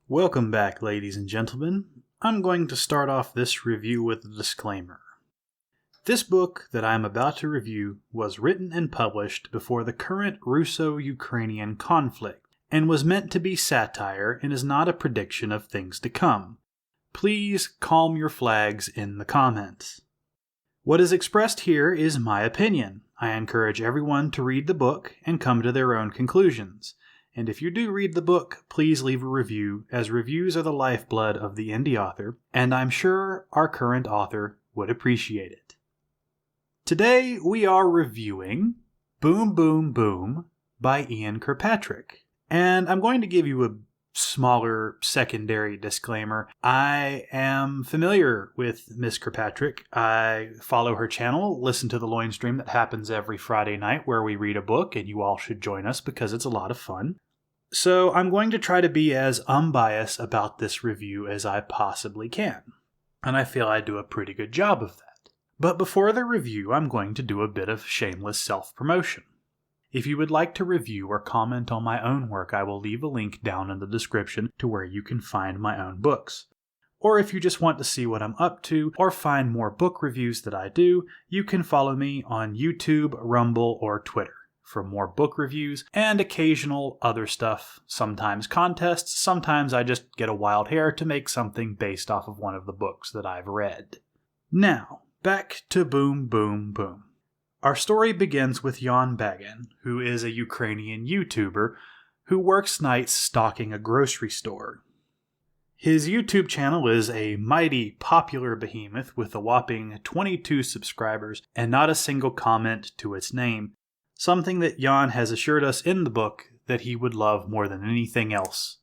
Welcome back, ladies and gentlemen. I'm going to start off this review with a disclaimer. This book that I'm about to review was written and published before the current Russo-Ukrainian conflict and was meant to be satire and is not a prediction of things to come. Please calm your flags in the comments. What is expressed here is my opinion. I encourage everyone to read the book and come to their own conclusions. And if you do read the book, please leave a review, as reviews are the lifeblood of the indie author, and I'm sure our current author would appreciate it. Today we are reviewing Boom Boom Boom by Ian Kirkpatrick. And I'm going to give you a smaller secondary disclaimer. I am familiar with Miss Kirkpatrick. I follow her channel, listen to the Loin Stream that happens every Friday night where we read a book, and you all should join us because it's a lot of fun. So I'm going to try to be as unbiased about this review as I possibly can. And I feel I do a pretty good job of that. But before the review, I'm going to do a bit of shameless self-promotion. If you would like to review or comment on my own work, I will leave a link down in the description to where you can find my own books. Or if you just want to see what I'm up to or find more book reviews that I do, you can follow me on YouTube, Rumble, or Twitter for more book reviews and occasional other stuff, sometimes contests, sometimes I just get a wild hair to make something based off of one of the books that I've read. Now, back to Boom Boom Boom. Our story begins with Jan Bagin, who is a Ukrainian YouTuber who works nights stocking a grocery store. His YouTube channel is a mighty popular behemoth with a whopping 22 subscribers and not a single comment to its name, something that Jan has assured us in the book that he would love more than anything else.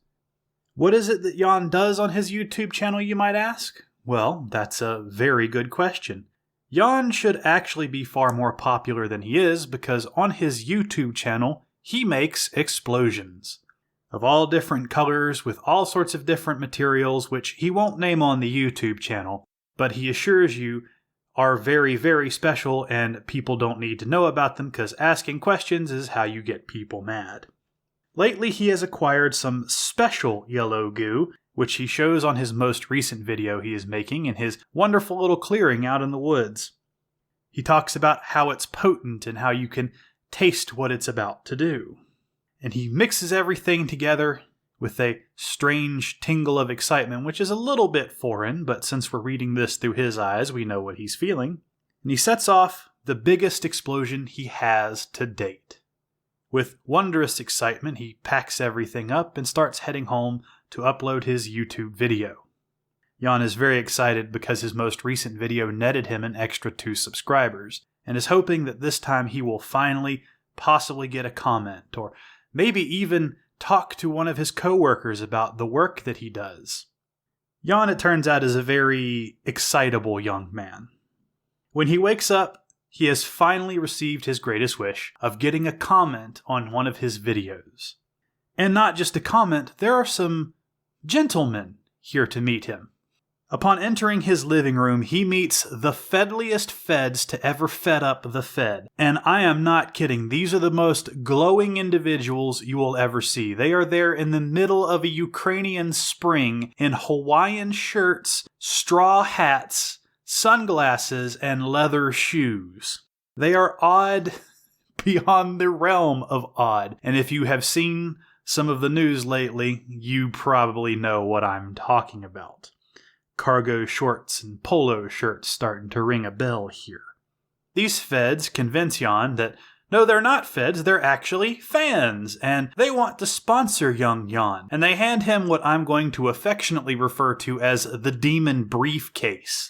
What is it that Jan does on his YouTube channel, you might ask? Well, that's a very good question. Jan should actually be far more popular than he is because on his YouTube channel, he makes explosions of all different colors with all sorts of different materials, which he won't name on the YouTube channel, but he assures you are very, very special and people don't need to know about them because asking questions is how you get people mad. Lately, he has acquired some special yellow goo, which he shows on his most recent video he is making in his wonderful little clearing out in the woods. He talks about how it's potent and how you can taste what it's about to do. And he mixes everything together with a strange tingle of excitement, which is a little bit foreign, but since we're reading this through his eyes, we know what he's feeling. And he sets off the biggest explosion he has to date. With wondrous excitement, he packs everything up and starts heading home to upload his YouTube video. Jan is very excited because his most recent video netted him an extra 2 subscribers, and is hoping that this time he will finally possibly get a comment, or maybe even talk to one of his co-workers about the work that he does. Jan, it turns out, is a very excitable young man. When he wakes up, he has finally received his greatest wish of getting a comment on one of his videos. And not just a comment, there are some gentlemen here to meet him. Upon entering his living room, he meets the fedliest feds to ever fed up the Fed. And I am not kidding. These are the most glowing individuals you will ever see. They are there in the middle of a Ukrainian spring in Hawaiian shirts, straw hats, sunglasses, and leather shoes. They are odd beyond the realm of odd. And if you have seen some of the news lately, you probably know what I'm talking about. Cargo shorts and polo shirts starting to ring a bell here. These feds convince Jan that no, they're not feds, they're actually fans, and they want to sponsor young Jan, and they hand him what I'm going to affectionately refer to as the demon briefcase.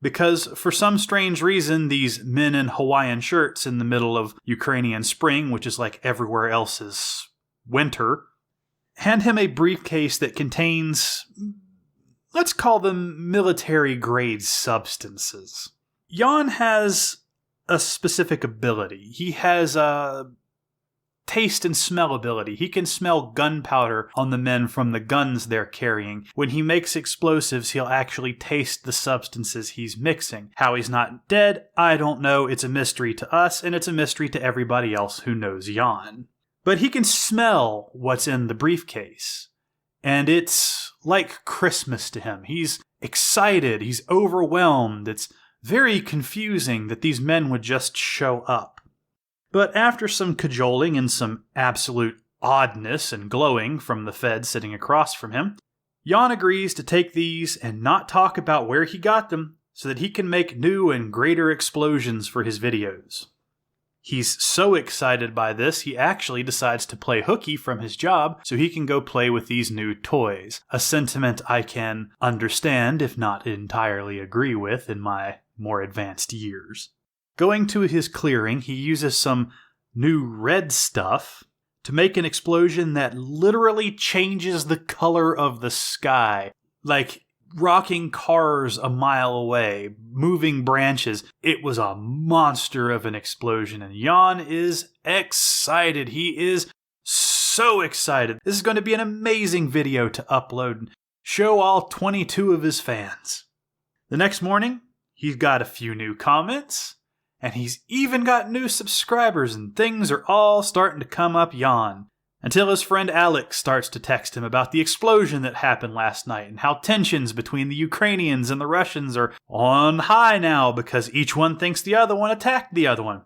Because for some strange reason, these men in Hawaiian shirts in the middle of Ukrainian spring, which is like everywhere else is winter, hand him a briefcase that contains, let's call them military-grade substances. Jan has a specific ability. He has a taste and smell ability. He can smell gunpowder on the men from the guns they're carrying. When he makes explosives, he'll actually taste the substances he's mixing. How he's not dead, I don't know. It's a mystery to us, and it's a mystery to everybody else who knows Jan. But he can smell what's in the briefcase. And it's like Christmas to him. He's excited, he's overwhelmed. It's very confusing that these men would just show up. But after some cajoling and some absolute oddness and glowing from the Fed sitting across from him, Jan agrees to take these and not talk about where he got them so that he can make new and greater explosions for his videos. He's so excited by this, he actually decides to play hooky from his job so he can go play with these new toys, a sentiment I can understand, if not entirely agree with, in my more advanced years. Going to his clearing, he uses some new red stuff to make an explosion that literally changes the color of the sky, like rocking cars a mile away, moving branches. It was a monster of an explosion, and Jan is excited. He is so excited. This is going to be an amazing video to upload and show all 22 of his fans. The next morning, he's got a few new comments, and he's even got new subscribers, and things are all starting to come up Jan. Until his friend Alex starts to text him about the explosion that happened last night and how tensions between the Ukrainians and the Russians are on high now because each one thinks the other one attacked the other one.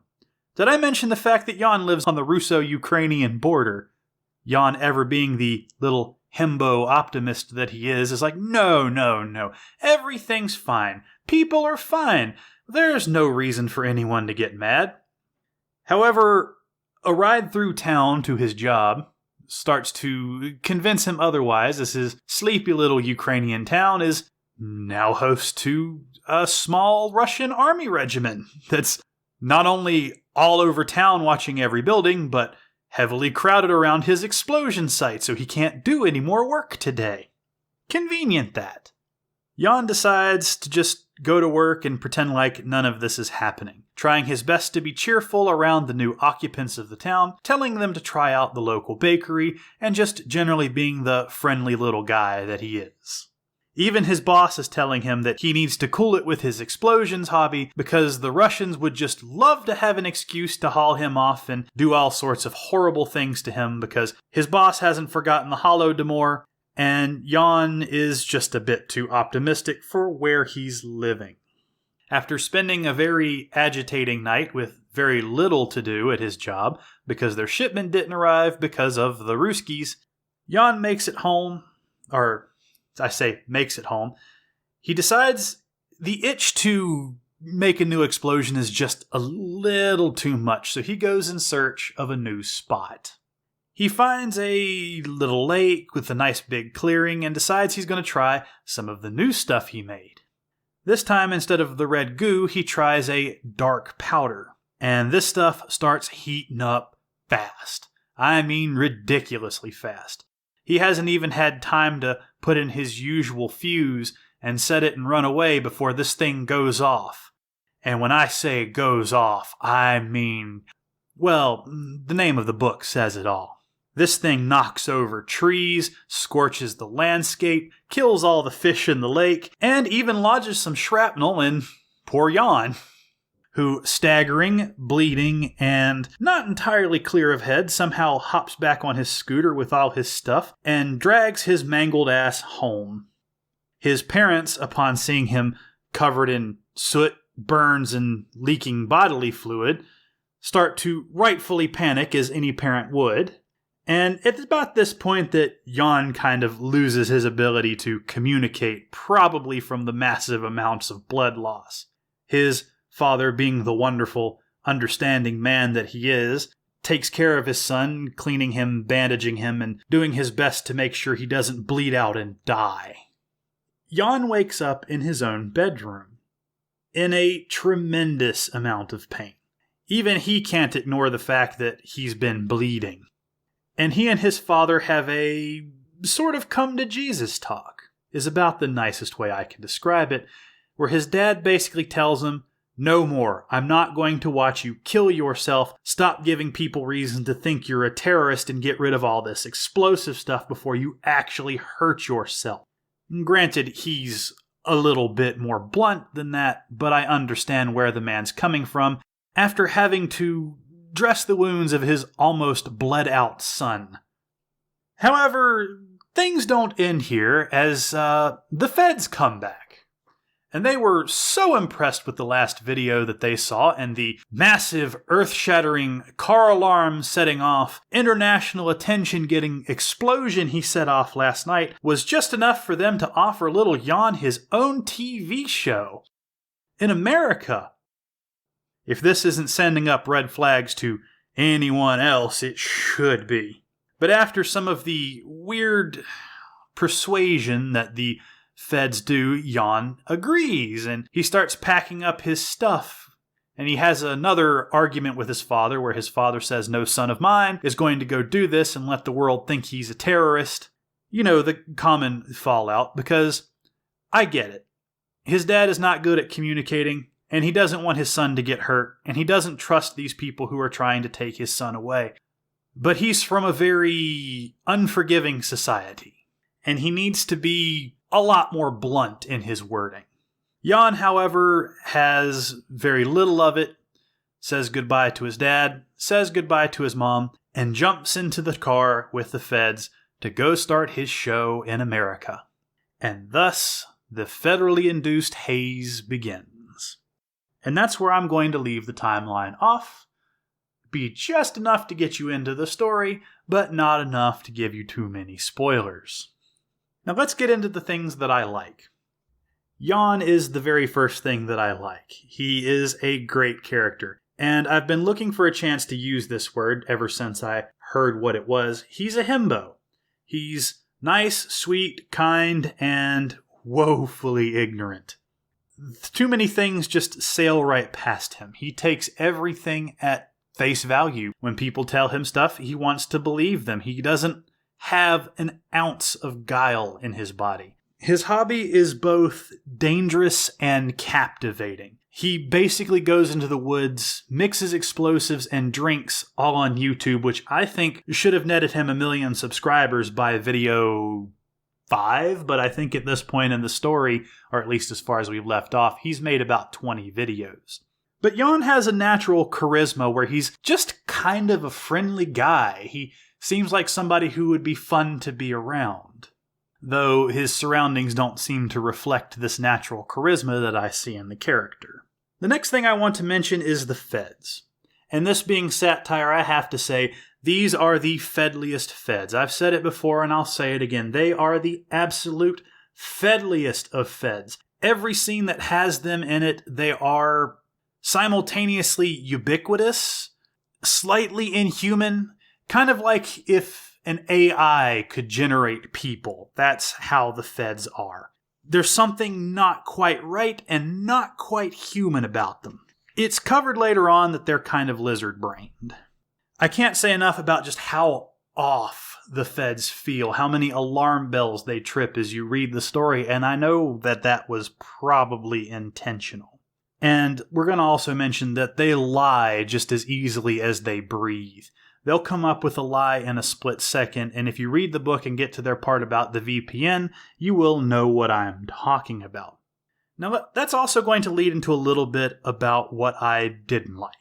Did I mention the fact that Jan lives on the Russo-Ukrainian border? Jan, ever being the little himbo optimist that he is like, no, everything's fine. People are fine. There's no reason for anyone to get mad. However, a ride through town to his job starts to convince him otherwise, as his sleepy little Ukrainian town is now host to a small Russian army regiment that's not only all over town watching every building, but heavily crowded around his explosion site so he can't do any more work today. Convenient that. Jan decides to just go to work and pretend like none of this is happening, trying his best to be cheerful around the new occupants of the town, telling them to try out the local bakery, and just generally being the friendly little guy that he is. Even his boss is telling him that he needs to cool it with his explosions hobby because the Russians would just love to have an excuse to haul him off and do all sorts of horrible things to him because his boss hasn't forgotten the Holodomor, and Jan is just a bit too optimistic for where he's living. After spending a very agitating night with very little to do at his job because their shipment didn't arrive because of the Ruskies, Jan makes it home, or I say makes it home. He decides the itch to make a new explosion is just a little too much, so he goes in search of a new spot. He finds a little lake with a nice big clearing and decides he's going to try some of the new stuff he made. This time, instead of the red goo, he tries a dark powder. And this stuff starts heating up fast. I mean ridiculously fast. He hasn't even had time to put in his usual fuse and set it and run away before this thing goes off. And when I say goes off, I mean, well, the name of the book says it all. This thing knocks over trees, scorches the landscape, kills all the fish in the lake, and even lodges some shrapnel in poor Jan, who, staggering, bleeding, and not entirely clear of head, somehow hops back on his scooter with all his stuff and drags his mangled ass home. His parents, upon seeing him covered in soot, burns, and leaking bodily fluid, start to rightfully panic, as any parent would. And it's about this point that Jan kind of loses his ability to communicate, probably from the massive amounts of blood loss. His father, being the wonderful, understanding man that he is, takes care of his son, cleaning him, bandaging him, and doing his best to make sure he doesn't bleed out and die. Jan wakes up in his own bedroom, in a tremendous amount of pain. Even he can't ignore the fact that he's been bleeding. And he and his father have a sort of come-to-Jesus talk, is about the nicest way I can describe it, where his dad basically tells him, "No more. I'm not going to watch you kill yourself. Stop giving people reason to think you're a terrorist and get rid of all this explosive stuff before you actually hurt yourself." Granted, he's a little bit more blunt than that, but I understand where the man's coming from after having to dress the wounds of his almost bled-out son. However, things don't end here as the feds come back. And they were so impressed with the last video that they saw and the massive, earth-shattering car alarm setting off, international attention-getting explosion he set off last night was just enough for them to offer little Jan his own TV show. In America. If this isn't sending up red flags to anyone else, it should be. But after some of the weird persuasion that the feds do, Jan agrees, and he starts packing up his stuff. And he has another argument with his father, where his father says no son of mine is going to go do this and let the world think he's a terrorist. You know, the common fallout, because I get it. His dad is not good at communicating, and he doesn't want his son to get hurt, and he doesn't trust these people who are trying to take his son away. But he's from a very unforgiving society, and he needs to be a lot more blunt in his wording. Jan, however, has very little of it, says goodbye to his dad, says goodbye to his mom, and jumps into the car with the feds to go start his show in America. And thus, the federally induced haze begins. And that's where I'm going to leave the timeline off. Be just enough to get you into the story, but not enough to give you too many spoilers. Now let's get into the things that I like. Jan is the very first thing that I like. He is a great character, and I've been looking for a chance to use this word ever since I heard what it was. He's a himbo. He's nice, sweet, kind, and woefully ignorant. Too many things just sail right past him. He takes everything at face value. When people tell him stuff, he wants to believe them. He doesn't have an ounce of guile in his body. His hobby is both dangerous and captivating. He basically goes into the woods, mixes explosives, and drinks all on YouTube, which I think should have netted him 1 million subscribers by video 5, but I think at this point in the story, or at least as far as we've left off, he's made about 20 videos. But Jan has a natural charisma where he's just kind of a friendly guy. He seems like somebody who would be fun to be around, though his surroundings don't seem to reflect this natural charisma that I see in the character. The next thing I want to mention is the feds. And this being satire, I have to say, these are the fedliest feds. I've said it before and I'll say it again. They are the absolute fedliest of feds. Every scene that has them in it, they are simultaneously ubiquitous, slightly inhuman, kind of like if an AI could generate people. That's how the feds are. There's something not quite right and not quite human about them. It's covered later on that they're kind of lizard-brained. I can't say enough about just how off the feds feel, how many alarm bells they trip as you read the story, and I know that that was probably intentional. And we're going to also mention that they lie just as easily as they breathe. They'll come up with a lie in a split second, and if you read the book and get to their part about the VPN, you will know what I'm talking about. Now, that's also going to lead into a little bit about what I didn't like.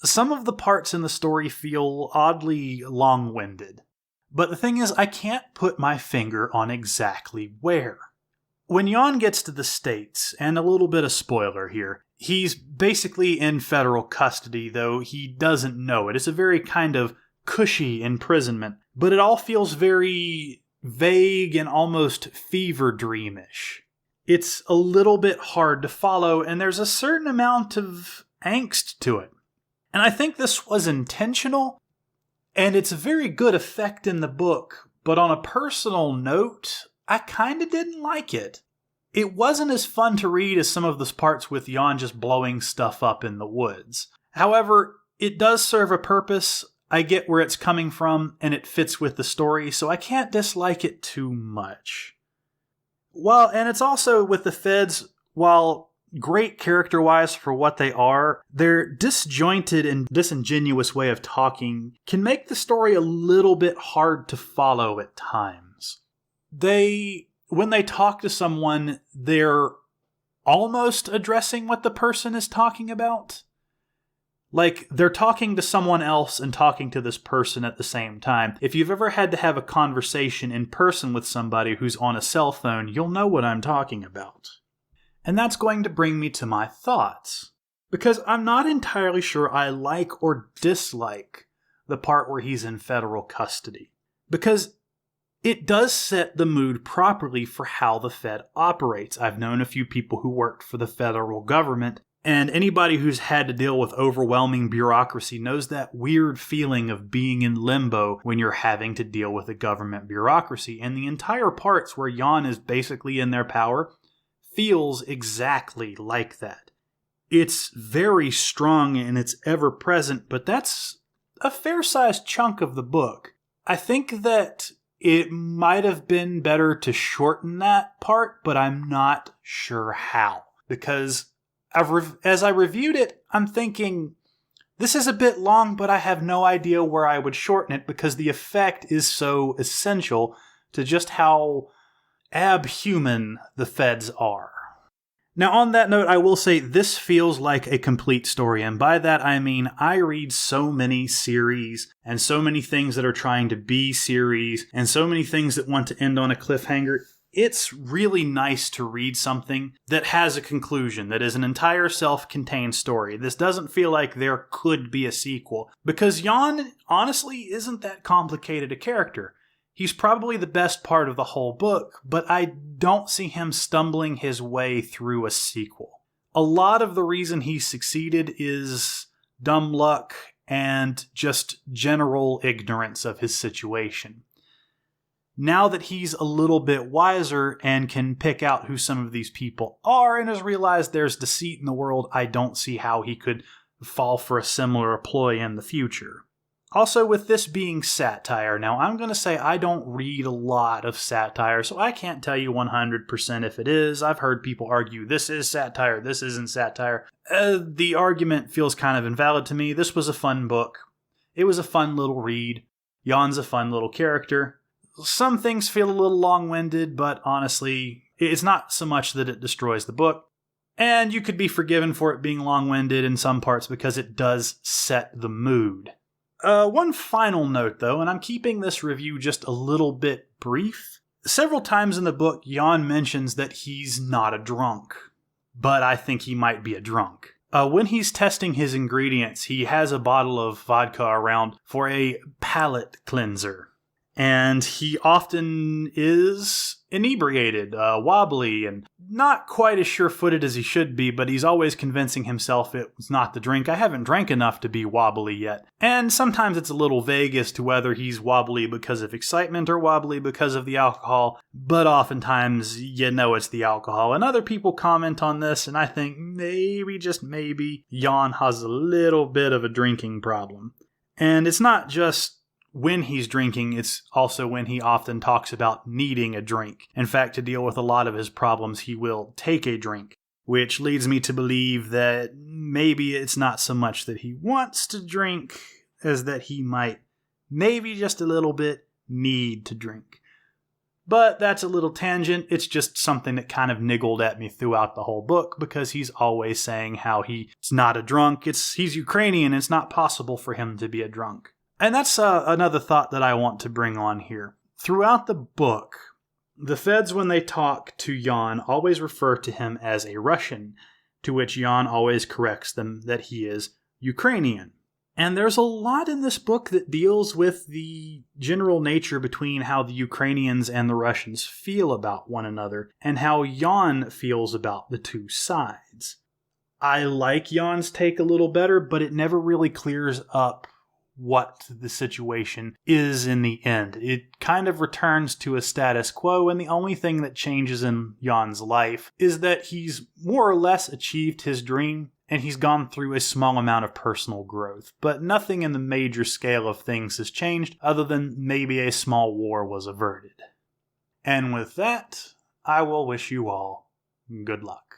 Some of the parts in the story feel oddly long-winded, but the thing is, I can't put my finger on exactly where. When Jan gets to the States, and a little bit of spoiler here, he's basically in federal custody, though he doesn't know it. It's a very kind of cushy imprisonment, but it all feels very vague and almost fever dreamish. It's a little bit hard to follow, and there's a certain amount of angst to it. And I think this was intentional, and it's a very good effect in the book, but on a personal note, I kind of didn't like it. It wasn't as fun to read as some of the parts with Jan just blowing stuff up in the woods. However, it does serve a purpose. I get where it's coming from, and it fits with the story, so I can't dislike it too much. Well, and it's also with the feds, while great character-wise for what they are, their disjointed and disingenuous way of talking can make the story a little bit hard to follow at times. When they talk to someone, they're almost addressing what the person is talking about. Like, they're talking to someone else and talking to this person at the same time. If you've ever had to have a conversation in person with somebody who's on a cell phone, you'll know what I'm talking about. And that's going to bring me to my thoughts. Because I'm not entirely sure I like or dislike the part where he's in federal custody. Because it does set the mood properly for how the Fed operates. I've known a few people who worked for the federal government, and anybody who's had to deal with overwhelming bureaucracy knows that weird feeling of being in limbo when you're having to deal with a government bureaucracy. And the entire parts where Jan is basically in their power feels exactly like that. It's very strong and it's ever present, but that's a fair-sized chunk of the book. I think that it might have been better to shorten that part, but I'm not sure how. Because as I reviewed it, I'm thinking, this is a bit long, but I have no idea where I would shorten it because the effect is so essential to just how abhuman the feds are. Now, on that note, I will say this feels like a complete story, and by that I mean I read so many series and so many things that are trying to be series and so many things that want to end on a cliffhanger. It's really nice to read something that has a conclusion, that is an entire self-contained story. This doesn't feel like there could be a sequel, because Jan, honestly, isn't that complicated a character. He's probably the best part of the whole book, but I don't see him stumbling his way through a sequel. A lot of the reason he succeeded is dumb luck and just general ignorance of his situation. Now that he's a little bit wiser and can pick out who some of these people are and has realized there's deceit in the world, I don't see how he could fall for a similar ploy in the future. Also, with this being satire, now I'm going to say I don't read a lot of satire, so I can't tell you 100% if it is. I've heard people argue this is satire, this isn't satire. The argument feels kind of invalid to me. This was a fun book. It was a fun little read. Jan's a fun little character. Some things feel a little long-winded, but honestly, it's not so much that it destroys the book. And you could be forgiven for it being long-winded in some parts because it does set the mood. One final note, though, and I'm keeping this review just a little bit brief. Several times in the book, Jan mentions that he's not a drunk, but I think he might be a drunk. When he's testing his ingredients, he has a bottle of vodka around for a palate cleanser. And he often is inebriated, wobbly, and not quite as sure-footed as he should be, but he's always convincing himself it was not the drink. I haven't drank enough to be wobbly yet. And sometimes it's a little vague as to whether he's wobbly because of excitement or wobbly because of the alcohol, but oftentimes you know it's the alcohol. And other people comment on this, and I think maybe, just maybe, Jan has a little bit of a drinking problem. And it's not just when he's drinking, it's also when he often talks about needing a drink. In fact, to deal with a lot of his problems, he will take a drink, which leads me to believe that maybe it's not so much that he wants to drink as that he might, maybe just a little bit, need to drink. But that's a little tangent. It's just something that kind of niggled at me throughout the whole book because he's always saying how he's not a drunk. He's Ukrainian. It's not possible for him to be a drunk. And that's another thought that I want to bring on here. Throughout the book, the feds, when they talk to Jan, always refer to him as a Russian, to which Jan always corrects them that he is Ukrainian. And there's a lot in this book that deals with the general nature between how the Ukrainians and the Russians feel about one another, and how Jan feels about the two sides. I like Jan's take a little better, but it never really clears up what the situation is in the end. It kind of returns to a status quo, and the only thing that changes in Jan's life is that he's more or less achieved his dream, and he's gone through a small amount of personal growth. But nothing in the major scale of things has changed, other than maybe a small war was averted. And with that, I will wish you all good luck.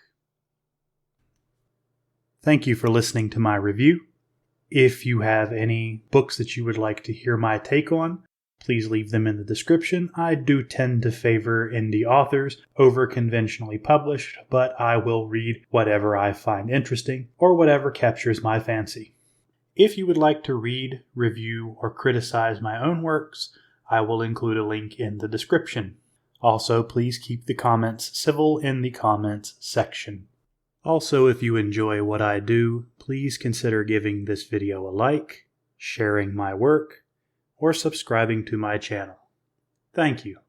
Thank you for listening to my review. If you have any books that you would like to hear my take on, please leave them in the description. I do tend to favor indie authors over conventionally published, but I will read whatever I find interesting or whatever captures my fancy. If you would like to read, review, or criticize my own works, I will include a link in the description. Also, please keep the comments civil in the comments section. Also, if you enjoy what I do, please consider giving this video a like, sharing my work, or subscribing to my channel. Thank you.